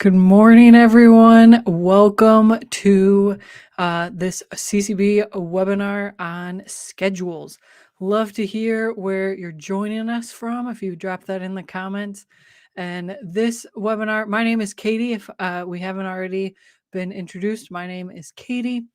Good morning, everyone. Welcome to this CCB webinar on schedules. Love to hear where you're joining us from if you drop that in the comments. And this webinar, my name is Katie. If we haven't already been introduced, my name is Katie.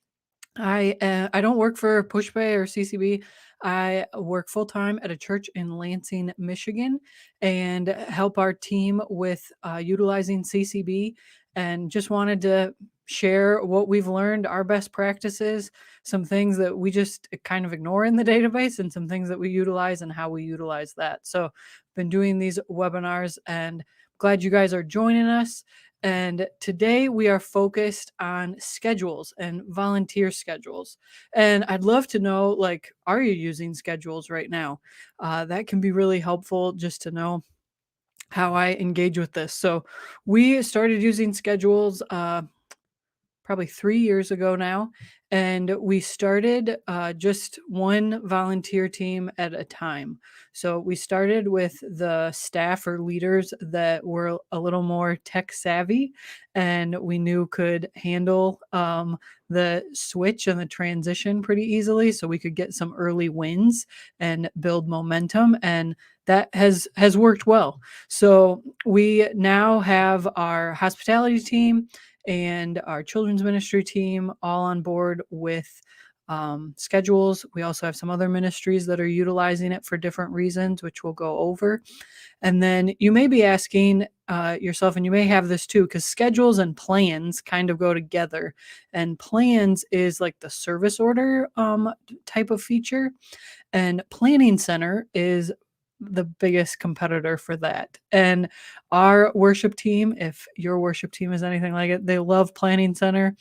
I don't work for PushPay or CCB. I work full time at a church in Lansing, Michigan, and help our team with utilizing CCB. And just wanted to share what we've learned, our best practices, some things that we just kind of ignore in the database, and some things that we utilize and how we utilize that. So, been doing these webinars, and glad you guys are joining us. And today we are focused on schedules and volunteer schedules. And I'd love to know, like, are you using schedules right now? That can be really helpful just to know how I engage with this. So we started using schedules probably 3 years ago now, and we started just one volunteer team at a time. So we started with the staff or leaders that were a little more tech savvy and we knew could handle the switch and the transition pretty easily, so we could get some early wins and build momentum, and that has worked well. So we now have our hospitality team and our children's ministry team all on board with schedules. We also have some other ministries that are utilizing it for different reasons, which we'll go over. And then you may be asking yourself, and you may have this too, because schedules and plans kind of go together. And plans is like the service order type of feature, and Planning Center is the biggest competitor for that. And our worship team, if your worship team is anything like it, they love Planning Center.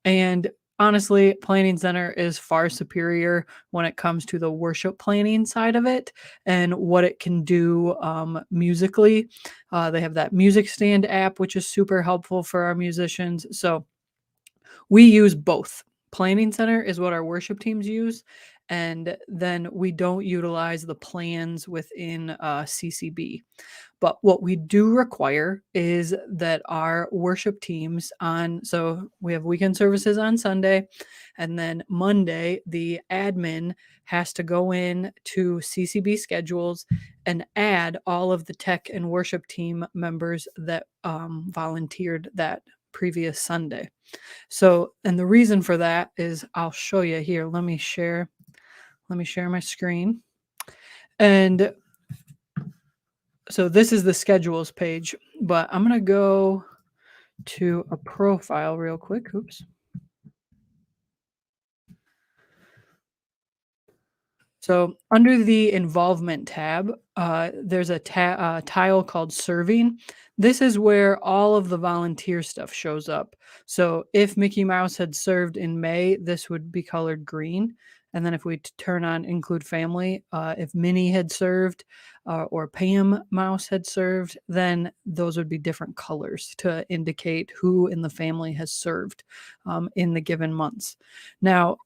And honestly, Planning Center is far superior when it comes to the worship planning side of it and what it can do musically. They have that music stand app, which is super helpful for our musicians. So we use both. Planning Center is what our worship teams use, and then we don't utilize the plans within CCB. But what we do require is that our worship teams so we have weekend services on Sunday, and then Monday, the admin has to go in to CCB schedules and add all of the tech and worship team members that volunteered that previous Sunday. So, and the reason for that is I'll show you here. Let me share my screen. And so this is the schedules page, but I'm going to go to a profile real quick. Oops. So under the involvement tab, there's a tile called serving. This is where all of the volunteer stuff shows up. So if Mickey Mouse had served in May, this would be colored green. And then if we turn on include family, if Minnie had served or Pam Mouse had served, then those would be different colors to indicate who in the family has served in the given months. Now,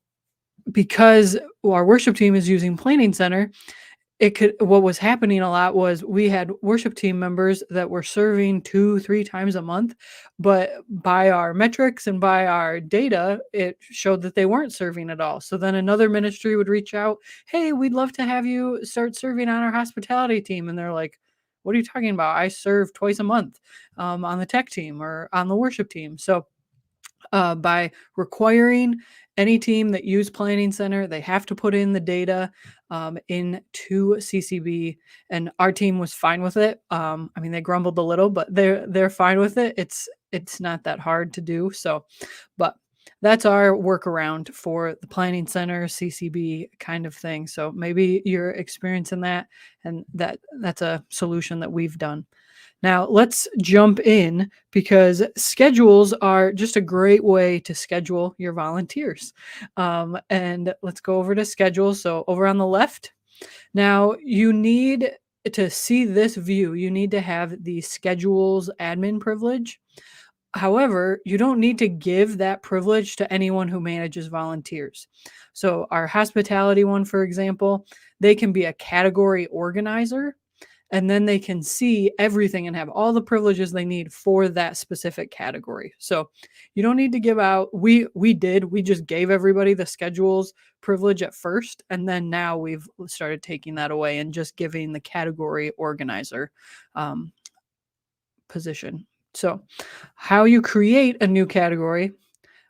because our worship team is using Planning Center, what was happening a lot was we had worship team members that were serving 2-3 times a month, but by our metrics and by our data, it showed that they weren't serving at all. So then another ministry would reach out, hey, we'd love to have you start serving on our hospitality team. And they're like, what are you talking about? I serve twice a month on the tech team or on the worship team. So by requiring any team that use Planning Center, they have to put in the data into CCB, and our team was fine with it. I mean, they grumbled a little, but they're fine with it. It's not that hard to do. So, but that's our workaround for the Planning Center CCB kind of thing. So maybe you're experiencing that, and that's a solution that we've done. Now, let's jump in because schedules are just a great way to schedule your volunteers. And let's go over to schedules. So over on the left, now you need to see this view. You need to have the schedules admin privilege. However, you don't need to give that privilege to anyone who manages volunteers. So our hospitality one, for example, they can be a category organizer. and then they can see everything and have all the privileges they need for that specific category. So you don't need to give out, we just gave everybody the schedules privilege at first, and then now we've started taking that away and just giving the category organizer um, position. So how you create a new category,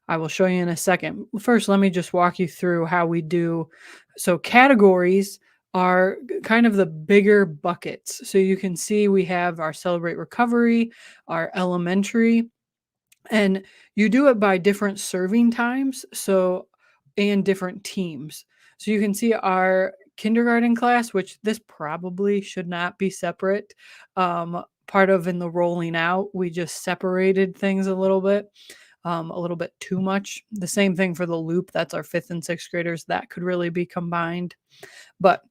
I will show you in a second. First, let me just walk you through how we do. So categories are kind of the bigger buckets. So you can see we have our Celebrate Recovery, our elementary, and you do it by different serving times, so and different teams. So you can see our kindergarten class, which this probably should not be separate. Part of in the rolling out, we just separated things a little bit too much. The same thing for the loop. That's our fifth and sixth graders. That could really be combined. But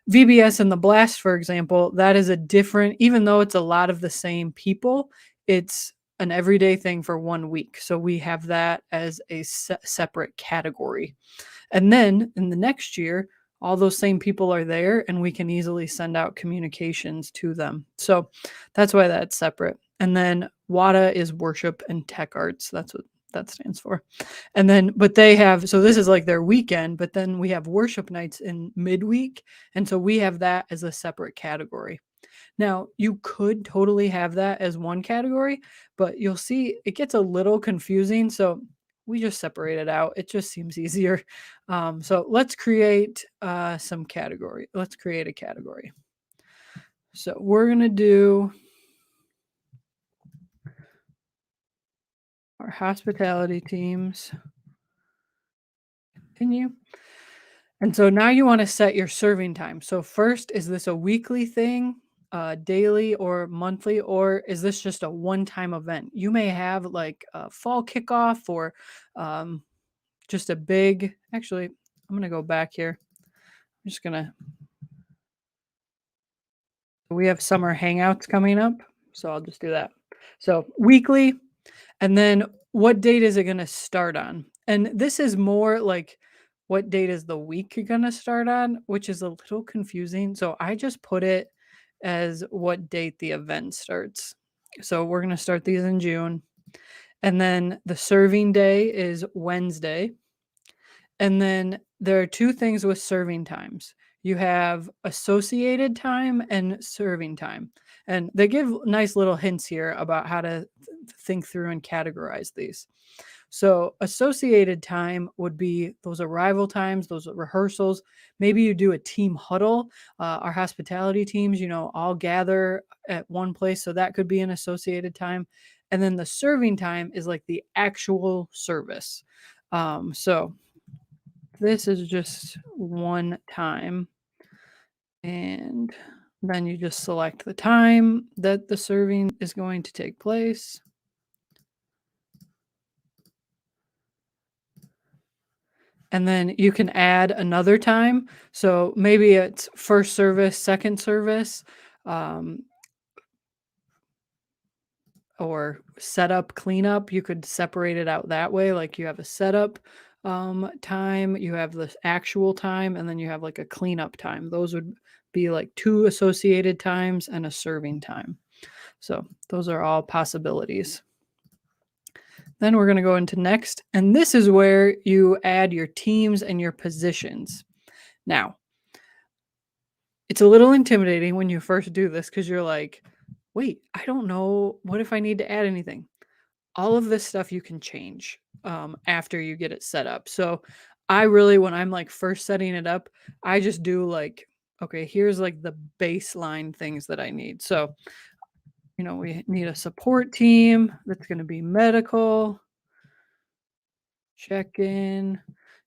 VBS and the blast, for example, that is a different, even though it's a lot of the same people, it's an everyday thing for 1 week. So we have that as a separate category. And then in the next year, all those same people are there and we can easily send out communications to them. So that's why that's separate. And then WADA is worship and tech arts. That's what that stands for. And then, but they have, so this is like their weekend, but then we have worship nights in midweek. And so we have that as a separate category. Now, you could totally have that as one category, but you'll see it gets a little confusing. So we just separate it out. It just seems easier. So let's create some category. Let's create a category. So we're going to do our hospitality teams. Continue. And so now you want to set your serving time. So first, is this a weekly thing, daily or monthly, or is this just a one-time event? You may have like a fall kickoff or um, just a big, actually, I'm going to go back here. I'm just going to, we have summer hangouts coming up. So I'll just do that. So weekly, and then what date is it going to start on? And this is more like what date is the week going to start on, which is a little confusing. So I just put it as what date the event starts. So we're going to start these in June. And then the serving day is Wednesday. And then there are two things with serving times. You have associated time and serving time. And they give nice little hints here about how to think through and categorize these. So associated time would be those arrival times, those rehearsals. Maybe you do a team huddle. Our hospitality teams, all gather at one place. So that could be an associated time. And then the serving time is like the actual service. So this is just one time. And then you just select the time that the serving is going to take place. And then you can add another time. So maybe it's first service, second service, or setup, cleanup. You could separate it out that way. Like you have a setup time, you have the actual time, and then you have like a cleanup time. Those would be like two associated times and a serving time. So those are all possibilities. Then we're going to go into next. And this is where you add your teams and your positions. Now, it's a little intimidating when you first do this because you're like, wait, I don't know. What if I need to add anything? All of this stuff you can change after you get it set up. So I really, when I'm like first setting it up, I just do like, okay, here's like the baseline things that I need. So, we need a support team that's going to be medical, check-in,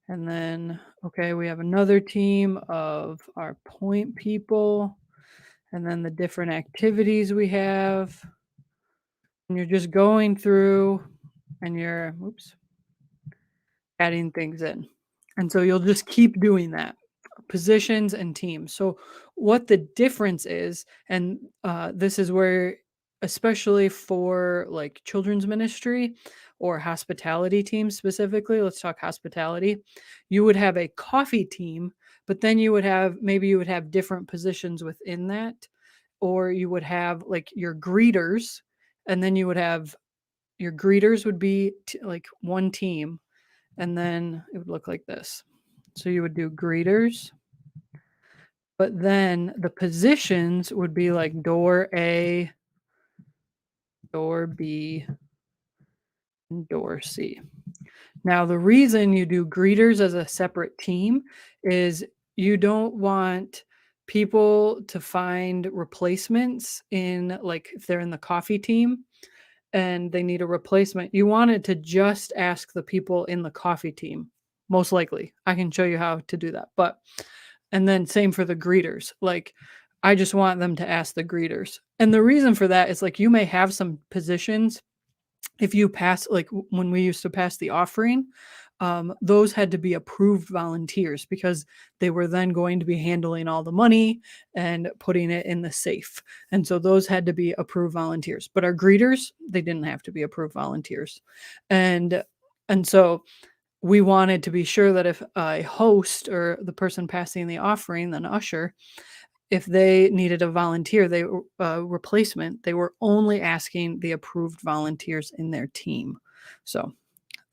and then, okay, we have another team of our point people, and then the different activities we have. And you're just going through and you're, adding things in. And so you'll just keep doing that, positions and teams. So what the difference is, and this is where, especially for like children's ministry or hospitality teams specifically, let's talk hospitality, you would have a coffee team, but then you would have, maybe you would have different positions within that. or you would have like your greeters, and then you would have your greeters would be like one team, and then it would look like this. So you would do greeters, but then the positions would be like door A, door B, and door C. Now, the reason you do greeters as a separate team is you don't want people to find replacements in, like, if they're in the coffee team and they need a replacement, you want it to just ask the people in the coffee team, most likely. I can show you how to do that. But, and then same for the greeters. Like, I just want them to ask the greeters. And the reason for that is like you may have some positions if you pass, like when we used to pass the offering, those had to be approved volunteers because they were then going to be handling all the money and putting it in the safe. And so those had to be approved volunteers. But our greeters, they didn't have to be approved volunteers. And and so we wanted to be sure that if a host or the person passing the offering, an usher, if they needed a volunteer, they replacement, they were only asking the approved volunteers in their team. So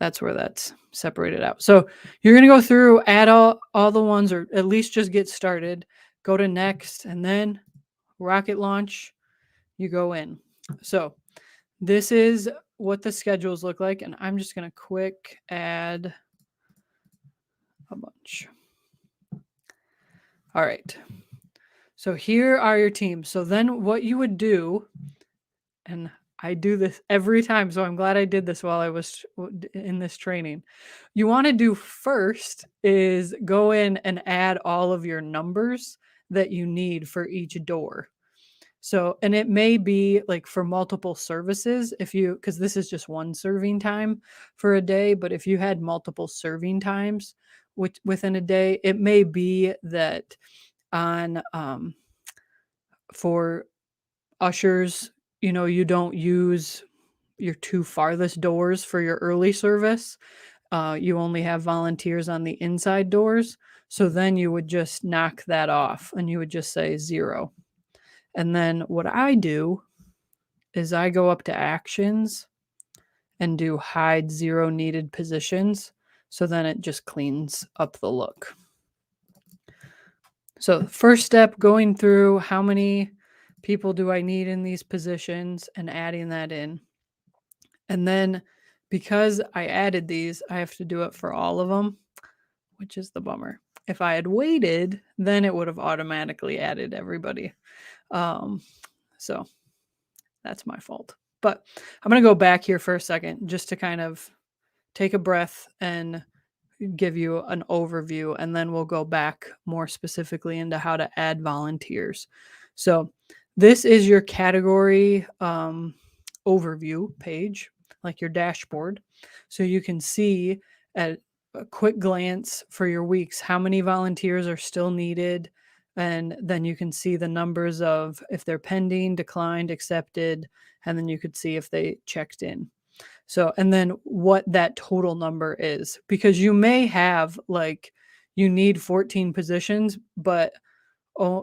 that's where that's separated out. So you're going to go through, add all the ones, or at least just get started, go to next, and then rocket launch, you go in. So this is what the schedules look like. And I'm just going to quick add a bunch. All right. So here are your teams. So then what you would do, and I do this every time, so I'm glad I did this while I was in this training. You want to do first is go in and add all of your numbers that you need for each door. So, and it may be like for multiple services, if you, because this is just one serving time for a day, but if you had multiple serving times within a day, it may be that on for ushers, you don't use your two farthest doors for your early service. You only have volunteers on the inside doors. So then you would just knock that off and you would just say 0. And then what I do is I go up to actions and do hide 0 needed positions. So then it just cleans up the look. So first step, going through how many people do I need in these positions and adding that in. And then because I added these, I have to do it for all of them, which is the bummer. If I had waited, then it would have automatically added everybody. So that's my fault. But I'm going to go back here for a second just to kind of take a breath and give you an overview, and then we'll go back more specifically into how to add volunteers. So this is your category overview page, like your dashboard. So you can see at a quick glance for your weeks how many volunteers are still needed. And then you can see the numbers of if they're pending, declined, accepted, and then you could see if they checked in. So, and then what that total number is, because you may have like you need 14 positions, but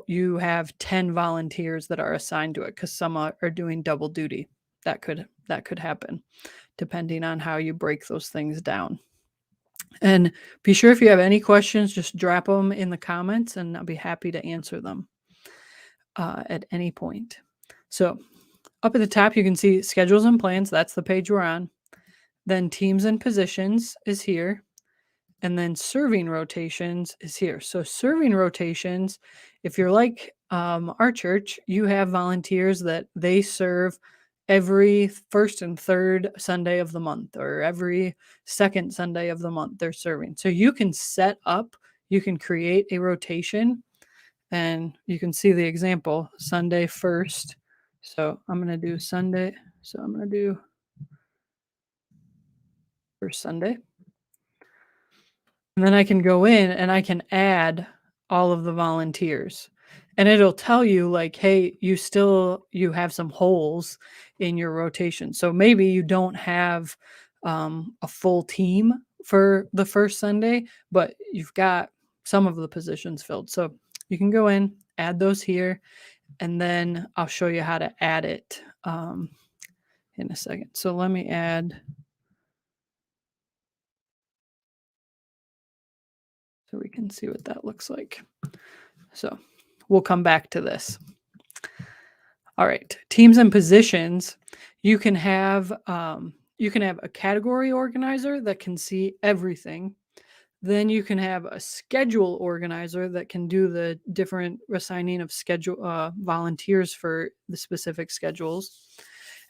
you have 10 volunteers that are assigned to it because some are doing double duty. That could happen depending on how you break those things down. And be sure if you have any questions, just drop them in the comments and I'll be happy to answer them at any point. So up at the top, you can see schedules and plans. That's the page we're on. Then teams and positions is here. And then serving rotations is here. So serving rotations, if you're like our church, you have volunteers that they serve every first and third Sunday of the month, or every second Sunday of the month they're serving. So you can set up, you can create a rotation, and you can see the example, Sunday first. So I'm going to do Sunday. So I'm going to do first Sunday. And then I can go in and I can add all of the volunteers. And it'll tell you like, hey, you have some holes in your rotation. So maybe you don't have a full team for the first Sunday, but you've got some of the positions filled. So you can go in, add those here. and then I'll show you how to add it in a second. So let me add, so we can see what that looks like. So we'll come back to this. All right, teams and positions. You can have a category organizer that can see everything. Then you can have a schedule organizer that can do the different assigning of schedule volunteers for the specific schedules.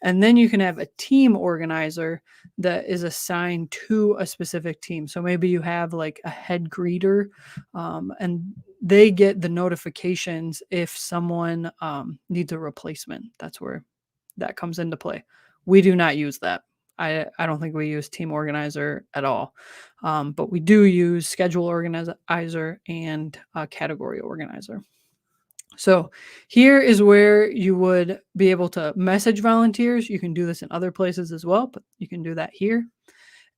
And then you can have a team organizer that is assigned to a specific team. So maybe you have like a head greeter, and they get the notifications if someone needs a replacement. That's where that comes into play. We do not use that. I don't think we use team organizer at all, but we do use schedule organizer and category organizer. So here is where you would be able to message volunteers. You can do this in other places as well, but you can do that here.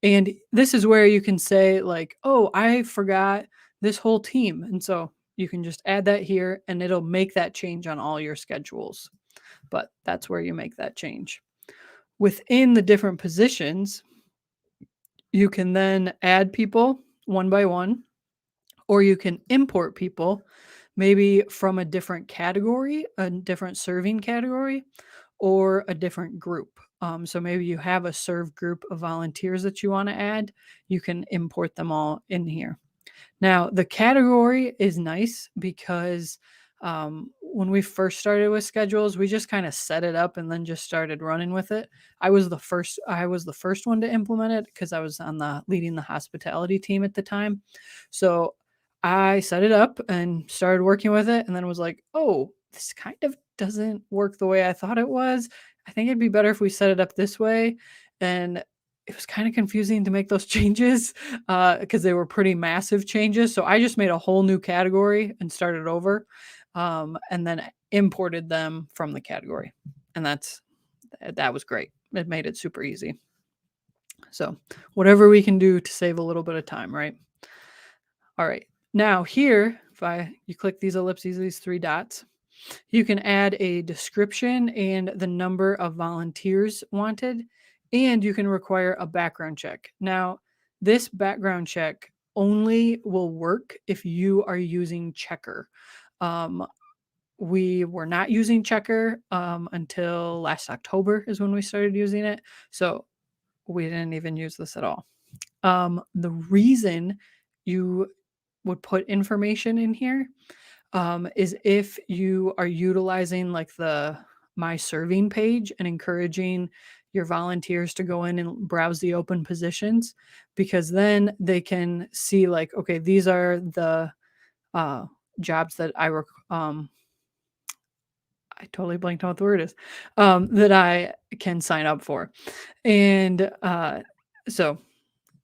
And this is where you can say like, oh, I forgot this whole team. And so you can just add that here and it'll make that change on all your schedules. But that's where you make that change. Within the different positions, you can then add people one by one, or you can import people maybe from a different category, a different serving category, or a different group. So maybe you have a serve group of volunteers that you want to add. You can import them all in here. Now, the category is nice because when we first started with schedules, we just kind of set it up and then just started running with it. I was the first one to implement it because I was on the leading the hospitality team at the time. So I set it up and started working with it and then was like, "Oh, this kind of doesn't work the way I thought it was. I think it'd be better if we set it up this way." And it was kind of confusing to make those changes because they were pretty massive changes. So I just made a whole new category and started over, and then imported them from the category. And that was great. It made it super easy. So whatever we can do to save a little bit of time, right? All right. Now here, if you click these ellipses, these three dots, you can add a description and the number of volunteers wanted, and you can require a background check. Now, this background check only will work if you are using Checker. Um, we were not using Checker until last October is when we started using it. So we didn't even use this at all. The reason you would put information in here is if you are utilizing like the My Serving page and encouraging your volunteers to go in and browse the open positions, because then they can see like, okay, these are the jobs that I totally blanked on what the word is, that I can sign up for. And so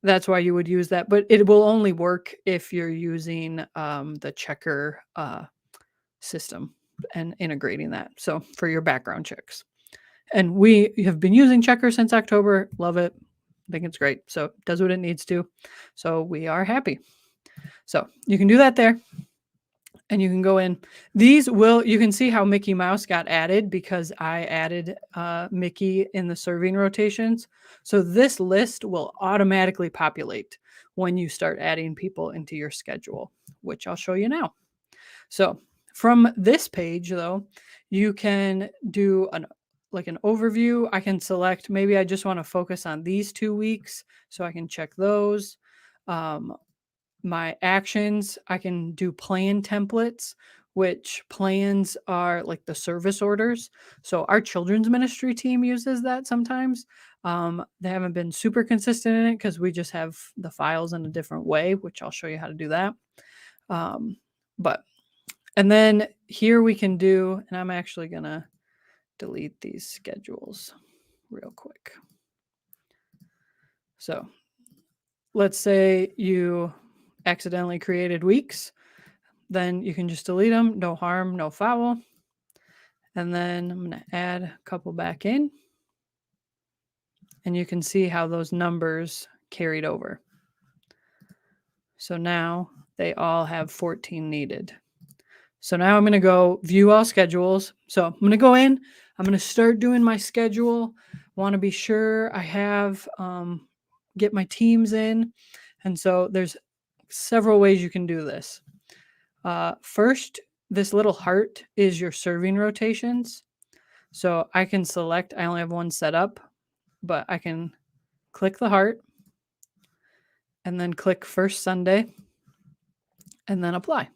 that's why you would use that, but it will only work if you're using the Checker system and integrating that. So for your background checks. And we have been using Checker since October. Love it. I think it's great. So it does what it needs to. So we are happy. So you can do that there. And you can go in. You can see how Mickey Mouse got added because I added Mickey in the serving rotations. So this list will automatically populate when you start adding people into your schedule, which I'll show you now. So from this page, though, you can do an overview. I can select, maybe I just want to focus on these 2 weeks, so I can check those. My actions, I can do plan templates, which plans are like the service orders. So our children's ministry team uses that sometimes. They haven't been super consistent in it because we just have the files in a different way, which I'll show you how to do that. And then here we can do, and I'm actually going to delete these schedules real quick. So let's say you accidentally created weeks, then you can just delete them. No harm, no foul. And then I'm going to add a couple back in. And you can see how those numbers carried over. So now they all have 14 needed. So now I'm going to go view all schedules. So I'm going to go in, I'm going to start doing my schedule. Want to be sure I have, get my teams in. And so there's several ways you can do this. First, this little heart is your serving rotations. So I can select, I only have one set up, but I can click the heart and then click first Sunday and then apply.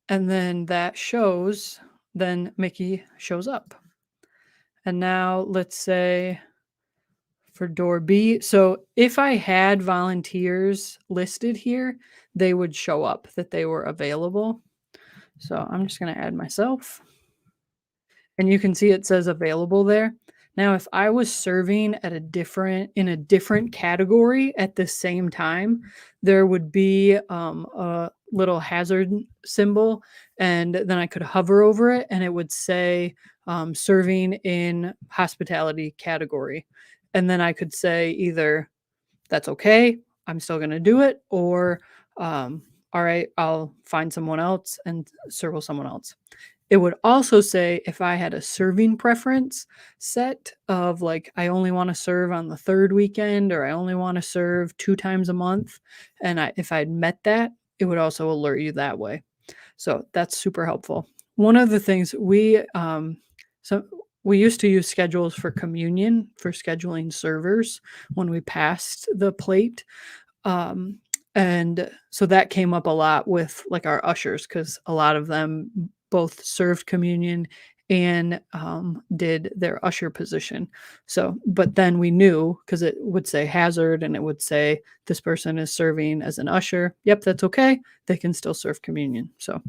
And then that shows, then Mickey shows up. And now let's say for door B. So if I had volunteers listed here, they would show up that they were available. So I'm just going to add myself. And you can see it says available there. Now, if I was serving at in a different category at the same time, there would be a little hazard symbol, and then I could hover over it, and it would say serving in hospitality category, and then I could say either that's okay, I'm still going to do it, or all right, I'll find someone else and circle someone else. It would also say if I had a serving preference set of like, I only want to serve on the third weekend or I only want to serve 2 times a month. And if I'd met that, it would also alert you that way. So that's super helpful. One of the things so we used to use schedules for communion for scheduling servers when we passed the plate. Um, and so that came up a lot with like our ushers because a lot of them both served communion and did their usher position. So, but then we knew because it would say hazard and it would say this person is serving as an usher. Yep, that's okay. They can still serve communion. So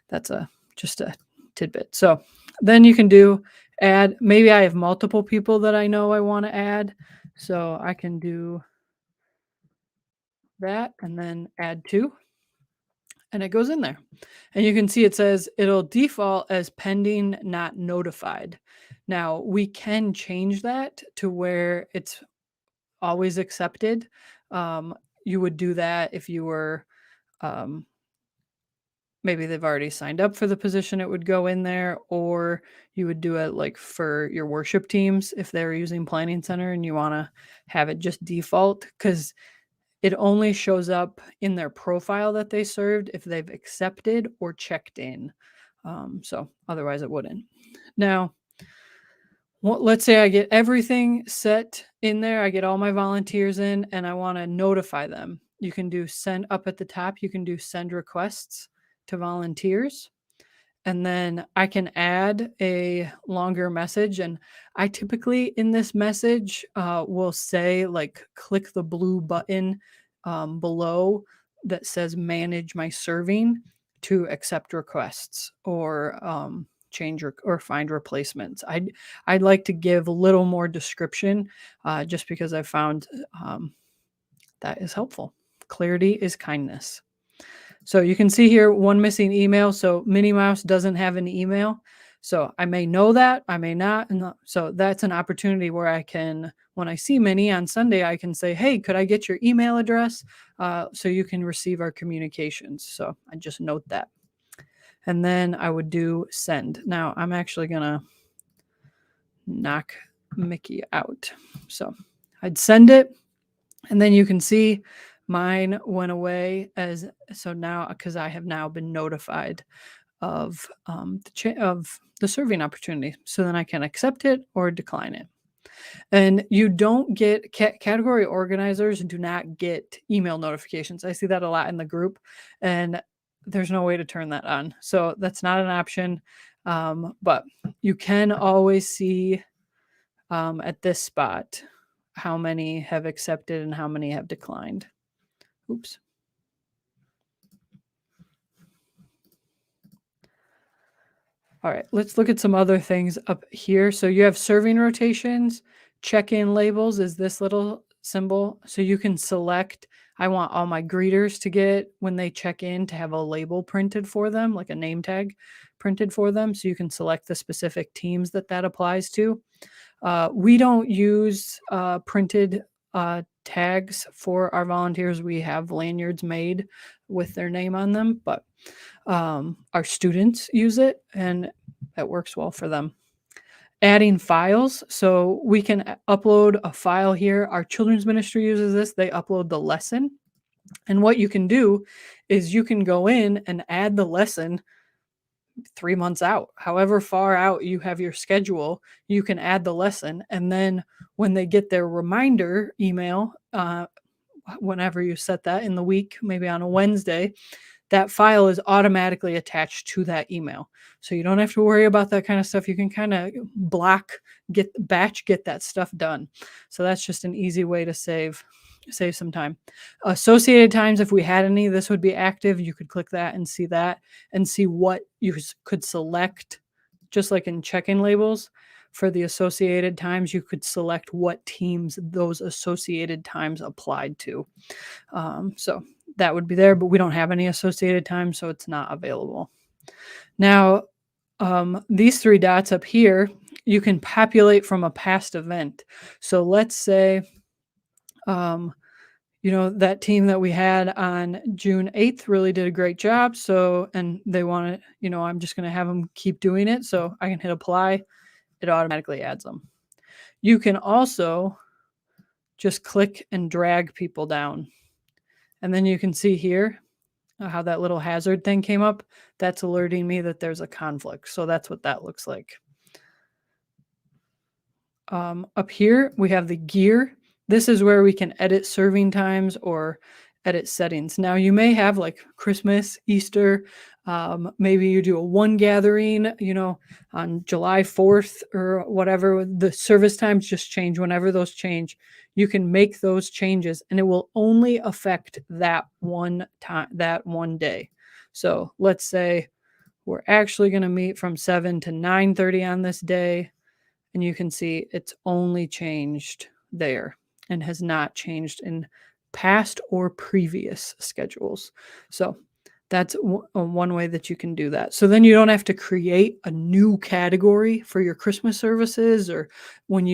that's just a tidbit. So then you can do add. Maybe I have multiple people that I know I want to add. So I can do that and then add to, and it goes in there. And you can see it says it'll default as pending, not notified. Now we can change that to where it's always accepted. You would do that if you were, um, maybe they've already signed up for the position, it would go in there, or you would do it like for your worship teams if they're using Planning Center and you want to have it just default, because it only shows up in their profile that they served if they've accepted or checked in. So otherwise it wouldn't. Now, let's say I get everything set in there. I get all my volunteers in and I want to notify them. You can do send up at the top. You can do send requests to volunteers. And then I can add a longer message. And I typically in this message will say like click the blue button below that says manage my serving to accept requests or change or find replacements. I'd like to give a little more description just because I found that is helpful. Clarity is kindness. So you can see here one missing email. So Minnie Mouse doesn't have an email. So I may know that, I may not. And so that's an opportunity where I can, when I see Minnie on Sunday, I can say, hey, could I get your email address so you can receive our communications? So I just note that. And then I would do send. Now I'm actually going to knock Mickey out. So I'd send it. And then you can see mine went away as so now because I have now been notified of the serving opportunity. So then I can accept it or decline it. And you don't get category organizers do not get email notifications. I see that a lot in the group, and there's no way to turn that on. So that's not an option. But you can always see at this spot how many have accepted and how many have declined. Oops. All right, let's look at some other things up here. So you have serving rotations, check-in labels is this little symbol. So you can select, I want all my greeters to get, when they check in, to have a label printed for them, like a name tag printed for them. So you can select the specific teams that applies to. We don't use printed tags for our volunteers. We have lanyards made with their name on them, but our students use it and that works well for them. Adding files. So we can upload a file here. Our children's ministry uses this. They upload the lesson. And what you can do is you can go in and add the lesson 3 months out, however far out you have your schedule, you can add the lesson. And then when they get their reminder email, whenever you set that in the week, maybe on a Wednesday, that file is automatically attached to that email. So you don't have to worry about that kind of stuff. You can kind of get that stuff done. So that's just an easy way to save some time. Associated times, if we had any, this would be active. You could click that and see what you could select, just like in check-in labels. For the associated times, you could select what teams those associated times applied to. So that would be there, but we don't have any associated time, so it's not available. Now, these 3 dots up here, you can populate from a past event. So let's say, that team that we had on June 8th really did a great job. So, and they want to, I'm just going to have them keep doing it. So I can hit apply. It automatically adds them. You can also just click and drag people down. And then you can see here how that little hazard thing came up. That's alerting me that there's a conflict. So that's what that looks like. Up here, we have the gear. This is where we can edit serving times or edit settings. Now, you may have like Christmas, Easter, maybe you do a one gathering, on July 4th or whatever. The service times just change. Whenever those change, you can make those changes and it will only affect that one time, that one day. So let's say we're actually going to meet from 7 to 9:30 on this day. And you can see it's only changed there and has not changed in past or previous schedules. So that's one way that you can do that. So then you don't have to create a new category for your Christmas services, or when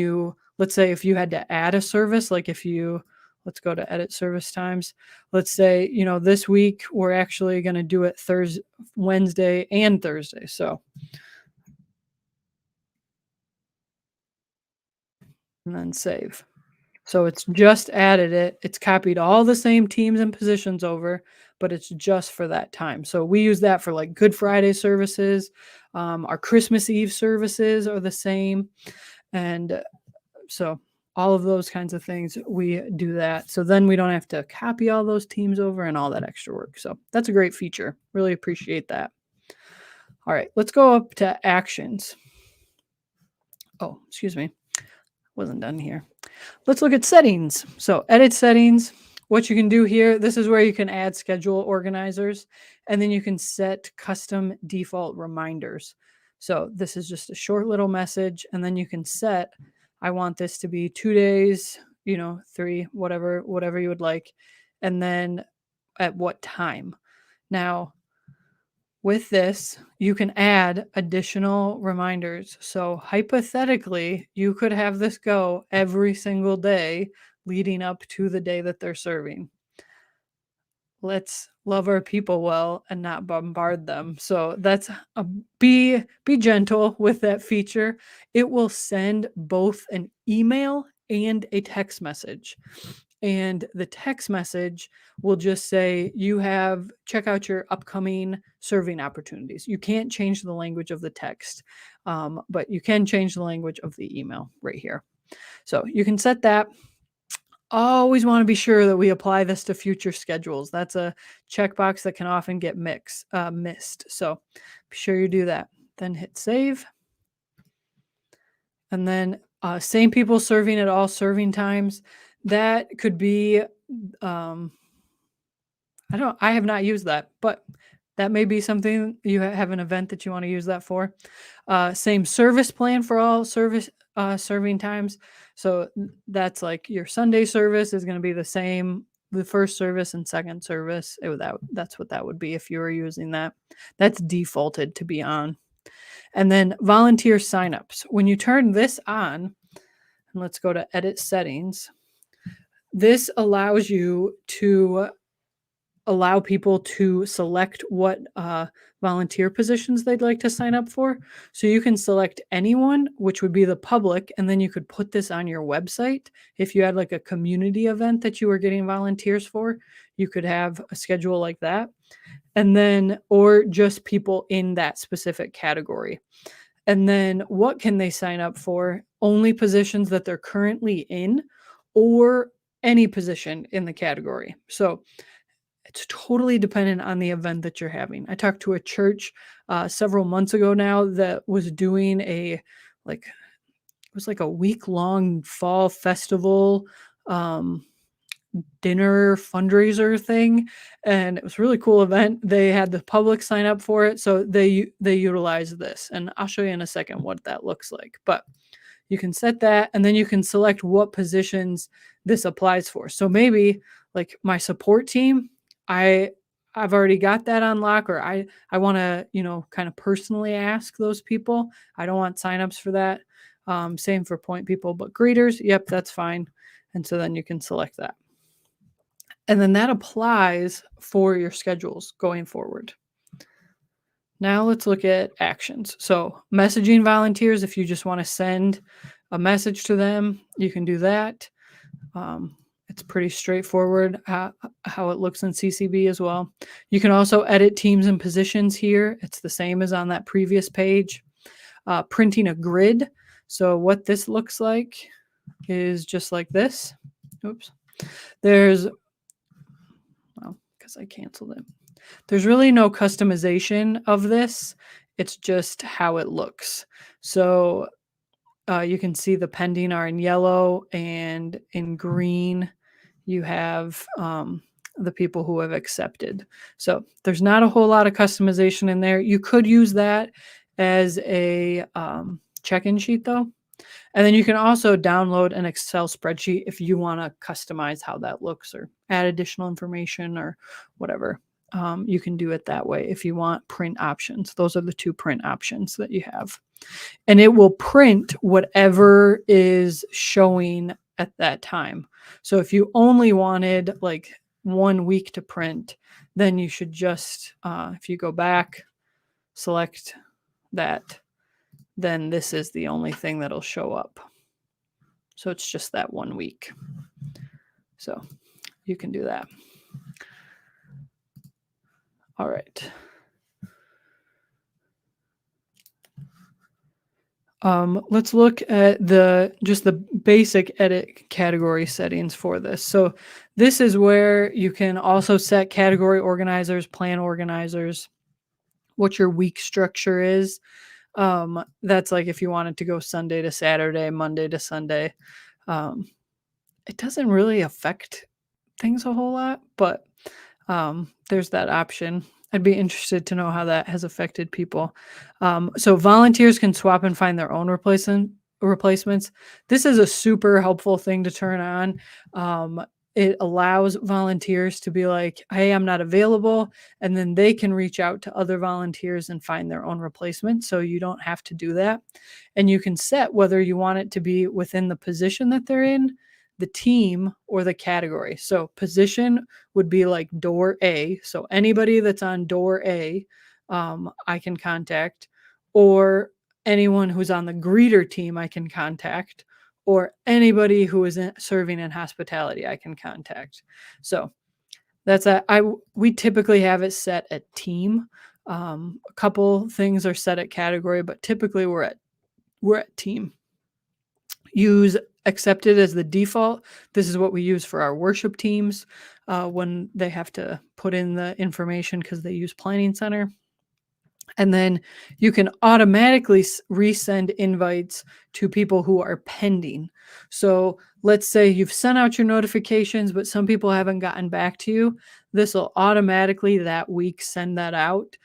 let's say if you had to add a service, like let's go to edit service times. Let's say, this week we're actually going to do it Wednesday and Thursday. So, and then save. So it's just added it. It's copied all the same teams and positions over, but it's just for that time. So we use that for like Good Friday services. Our Christmas Eve services are the same. And so all of those kinds of things, we do that. So then we don't have to copy all those teams over and all that extra work. So that's a great feature. Really appreciate that. All right, let's go up to actions. Oh, excuse me. Wasn't done here. Let's look at settings. So edit settings. What you can do here, this is where you can add schedule organizers, and then you can set custom default reminders. So this is just a short little message, and then you can set, I want this to be 2 days, 3, whatever you would like, and then at what time. Now, with this, you can add additional reminders. So hypothetically, you could have this go every single day leading up to the day that they're serving. Let's love our people well and not bombard them. So that's be gentle with that feature. It will send both an email and a text message. And the text message will just say, check out your upcoming serving opportunities. You can't change the language of the text, but you can change the language of the email right here. So you can set that. Always want to be sure that we apply this to future schedules. That's a checkbox that can often get missed. So be sure you do that. Then hit save. And then same people serving at all serving times. That could be, I have not used that, but that may be something you have an event that you want to use that for. Same service plan for all serving times. So that's like your Sunday service is going to be the same, the first service and second service. That's what that would be if you were using that. That's defaulted to be on. And then volunteer signups. When you turn this on, and let's go to edit settings, this allows you to allow people to select what volunteer positions they'd like to sign up for. So you can select anyone, which would be the public, and then you could put this on your website. If you had like a community event that you were getting volunteers for, you could have a schedule like that. And then, or just people in that specific category. And then what can they sign up for? Only positions that they're currently in or any position in the category. So it's totally dependent on the event that you're having. I talked to a church several months ago now that was doing it was like a week-long fall festival dinner fundraiser thing, and it was a really cool event. They had the public sign up for it, so they utilize this, and I'll show you in a second what that looks like. But you can set that, and then you can select what positions this applies for. So maybe like my support team, I've already got that on lock, or I want to, kind of personally ask those people. I don't want signups for that. Same for point people, but greeters, yep, that's fine. And so then you can select that. And then that applies for your schedules going forward. Now let's look at actions. So messaging volunteers, if you just want to send a message to them, you can do that. It's pretty straightforward how it looks in CCB as well. You can also edit teams and positions here. It's the same as on that previous page. Printing a grid. So what this looks like is just like this. Oops. Because I canceled it. There's really no customization of this. It's just how it looks. So you can see the pending are in yellow, and in green you have the people who have accepted. So there's not a whole lot of customization in there. You could use that as a check-in sheet though. And then you can also download an Excel spreadsheet if you want to customize how that looks or add additional information or whatever. You can do it that way if you want print options. Those are the two print options that you have. And it will print whatever is showing at that time. So if you only wanted like 1 week to print, then you should just, if you go back, select that, then this is the only thing that'll show up. So it's just that 1 week. So you can do that. All right. Let's look at just the basic edit category settings for this. So this is where you can also set category organizers, plan organizers, what your week structure is. That's like if you wanted to go Sunday to Saturday, Monday to Sunday. It doesn't really affect things a whole lot, but there's that option. I'd be interested to know how that has affected people. So volunteers can swap and find their own replacements. This is a super helpful thing to turn on. It allows volunteers to be like, hey, I'm not available. And then they can reach out to other volunteers and find their own replacement. So you don't have to do that. And you can set whether you want it to be within the position that they're in, the team, or the category. So position would be like door A. So anybody that's on door A, I can contact, or anyone who's on the greeter team I can contact, or anybody who is serving in hospitality I can contact. So that's we typically have it set at team. A couple things are set at category, but typically we're at team. Use accepted as the default. This is what we use for our worship teams when they have to put in the information because they use Planning Center. And then you can automatically resend invites to people who are pending. So let's say you've sent out your notifications, but some people haven't gotten back to you. This will automatically that week send that out.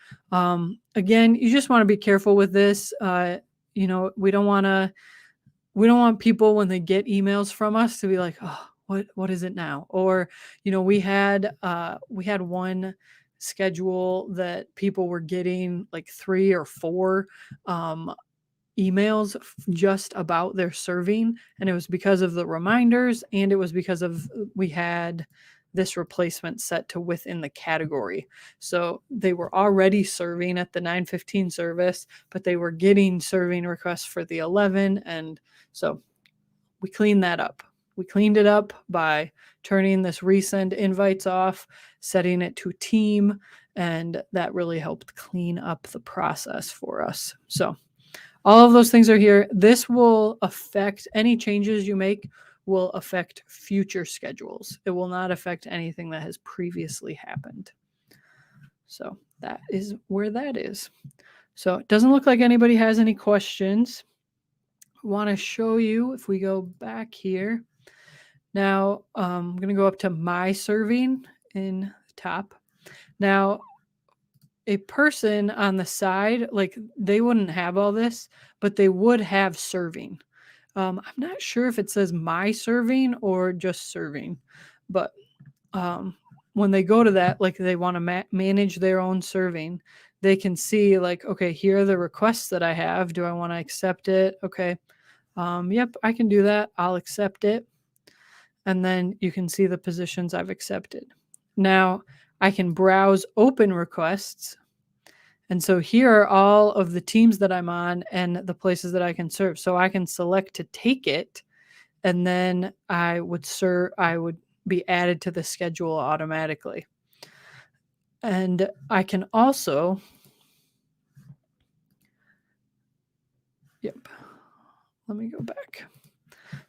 Again, you just want to be careful with this. We don't want people when they get emails from us to be like, oh, what is it now? Or, we had one schedule that people were getting like 3 or 4 emails just about their serving. And it was because of the reminders, and it was because of we had this replacement set to within the category. So they were already serving at the 9:15 service, but they were getting serving requests for the 11. And so we cleaned that up. We cleaned it up by turning this resend invites off, setting it to team, and that really helped clean up the process for us. So all of those things are here. This will affect any changes you make will affect future schedules. It will not affect anything that has previously happened. So that is where that is. So it doesn't look like anybody has any questions. I want to show you if we go back here. Now I'm going to go up to my serving in the top. Now a person on the side, like they wouldn't have all this, but they would have serving. I'm not sure if it says my serving or just serving, but when they go to that, like they want to manage their own serving, they can see like, okay, here are the requests that I have. Do I want to accept it? Okay. Yep, I can do that. I'll accept it. And then you can see the positions I've accepted. Now I can browse open requests. And so here are all of the teams that I'm on and the places that I can serve. So I can select to take it, and then I would be added to the schedule automatically. And I can also, let me go back.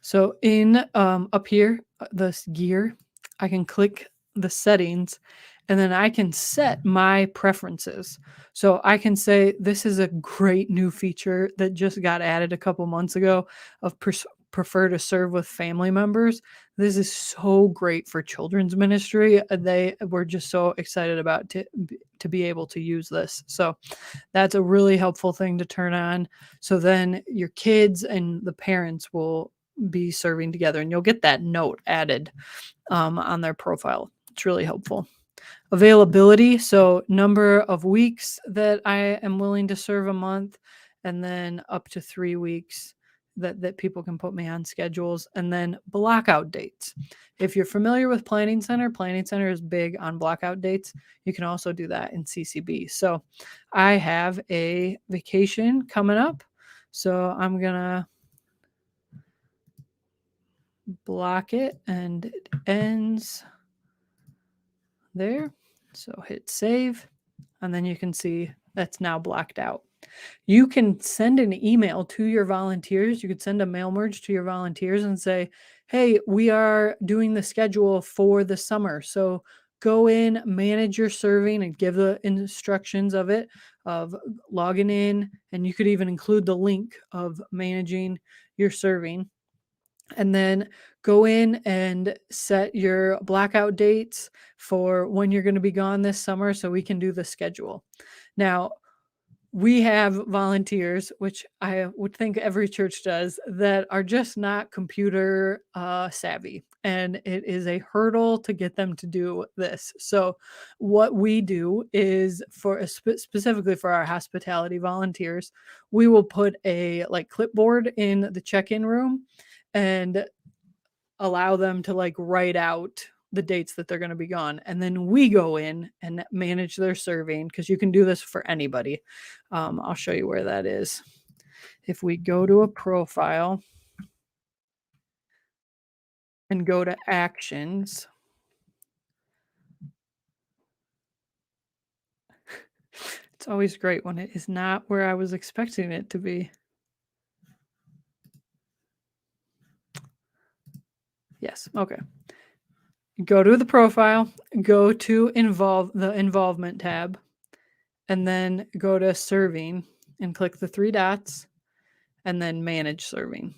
So in up here, this gear, I can click the settings, and then I can set my preferences. So I can say, this is a great new feature that just got added a couple months ago of prefer to serve with family members. This is so great for children's ministry. They were just so excited about to be able to use this. So that's a really helpful thing to turn on. So then your kids and the parents will be serving together, and you'll get that note added on their profile. It's really helpful. Availability, so number of weeks that I am willing to serve a month, and then up to 3 weeks that people can put me on schedules, and then blockout dates. If you're familiar with Planning Center is big on blockout dates. You can also do that in CCB. So I have a vacation coming up, so I'm gonna block it, and it ends there. So hit save, and then you can see that's now blocked out. You can send an email to your volunteers. You could send a mail merge to your volunteers and say, hey, we are doing the schedule for the summer. So go in, manage your serving, and give the instructions of it, of logging in. And you could even include the link of managing your serving. And then go in and set your blackout dates for when you're going to be gone this summer so we can do the schedule. Now, we have volunteers, which I would think every church does, that are just not computer savvy. And it is a hurdle to get them to do this. So what we do is specifically for our hospitality volunteers, we will put a clipboard in the check-in room and allow them to write out the dates that they're going to be gone. And then we go in and manage their serving, because you can do this for anybody. I'll show you where that is. If we go to a profile and go to actions, it's always great when it is not where I was expecting it to be. Yes, okay. Go to the profile, go to the involvement tab, and then go to serving and click the 3 dots, and then manage serving.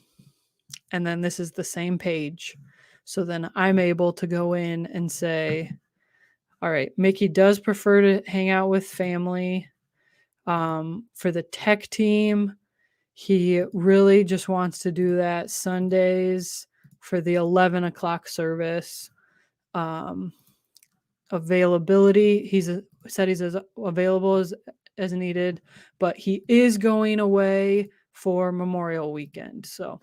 And then this is the same page. So then I'm able to go in and say, all right, Mickey does prefer to hang out with family. For the tech team, he really just wants to do that Sundays for the 11 o'clock service. Availability, he's said he's as available as needed, but he is going away for Memorial Weekend. So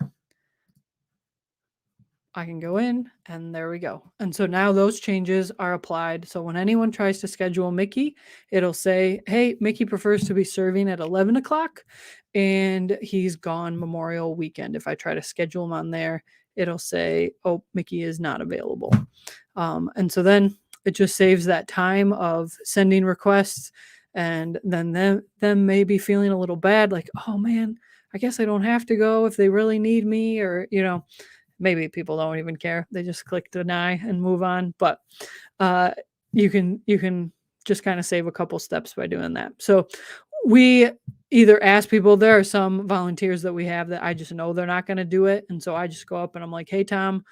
I can go in and there we go. And so now those changes are applied. So when anyone tries to schedule Mickey, it'll say, hey, Mickey prefers to be serving at 11 o'clock and he's gone Memorial weekend. If I try to schedule him on there, it'll say, oh, Mickey is not available. And so then it just saves that time of sending requests and then them maybe feeling a little bad, like, oh man, I guess I don't have to go if they really need me, or, maybe people don't even care. They just click deny and move on. But uh, you can just kind of save a couple steps by doing that. So we either ask people, there are some volunteers that we have that I just know they're not going to do it. And so I just go up and I'm like, hey, Tom,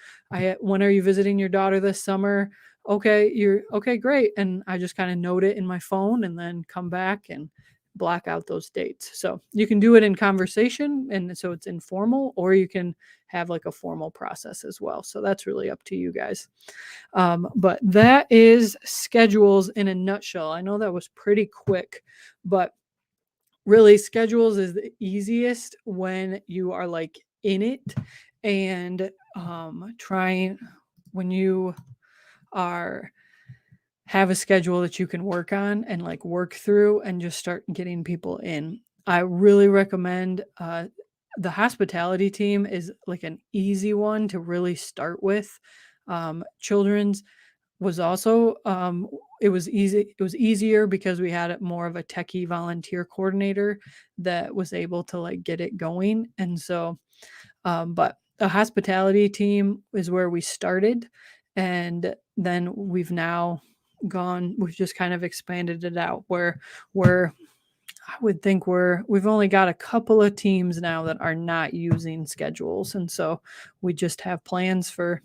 when are you visiting your daughter this summer? Okay, you're okay, great. And I just kind of note it in my phone and then come back and block out those dates. So you can do it in conversation and so it's informal, or you can have like a formal process as well. So that's really up to you guys. But that is schedules in a nutshell. I know that was pretty quick, but really schedules is the easiest when you are like in it and trying when you are have a schedule that you can work on and like work through and just start getting people in. I really recommend the hospitality team is like an easy one to really start with. Children's was also it was easy. It was easier because we had more of a techie volunteer coordinator that was able to like get it going. And so but the hospitality team is where we started. And then we've just kind of expanded it out where I would think we've only got a couple of teams now that are not using schedules. And so we just have plans for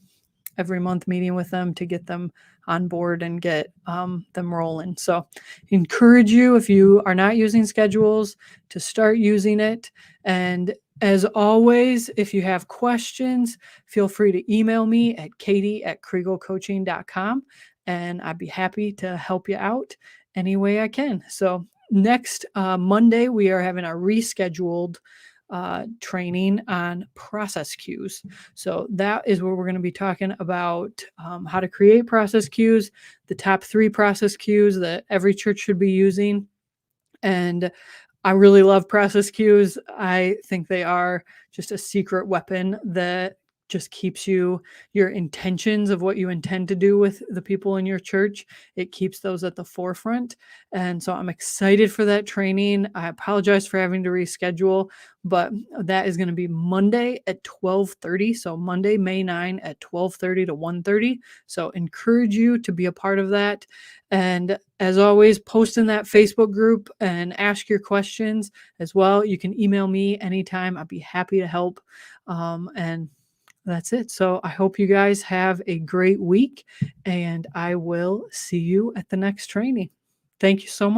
every month meeting with them to get them on board and get them rolling. So encourage you, if you are not using schedules, to start using it. And as always, if you have questions, feel free to email me at katie@kriegelcoaching.com and I'd be happy to help you out any way I can. So next Monday, we are having a rescheduled training on process cues. So that is where we're going to be talking about how to create process cues, the top 3 process cues that every church should be using. And I really love process cues. I think they are just a secret weapon that just keeps your intentions of what you intend to do with the people in your church. It keeps those at the forefront. And so I'm excited for that training. I apologize for having to reschedule, but that is going to be Monday at 12:30. So Monday, May 9 at 12:30 to 1:30. So encourage you to be a part of that. And as always, post in that Facebook group and ask your questions as well. You can email me anytime. I'd be happy to help. And that's it. So I hope you guys have a great week and I will see you at the next training. Thank you so much.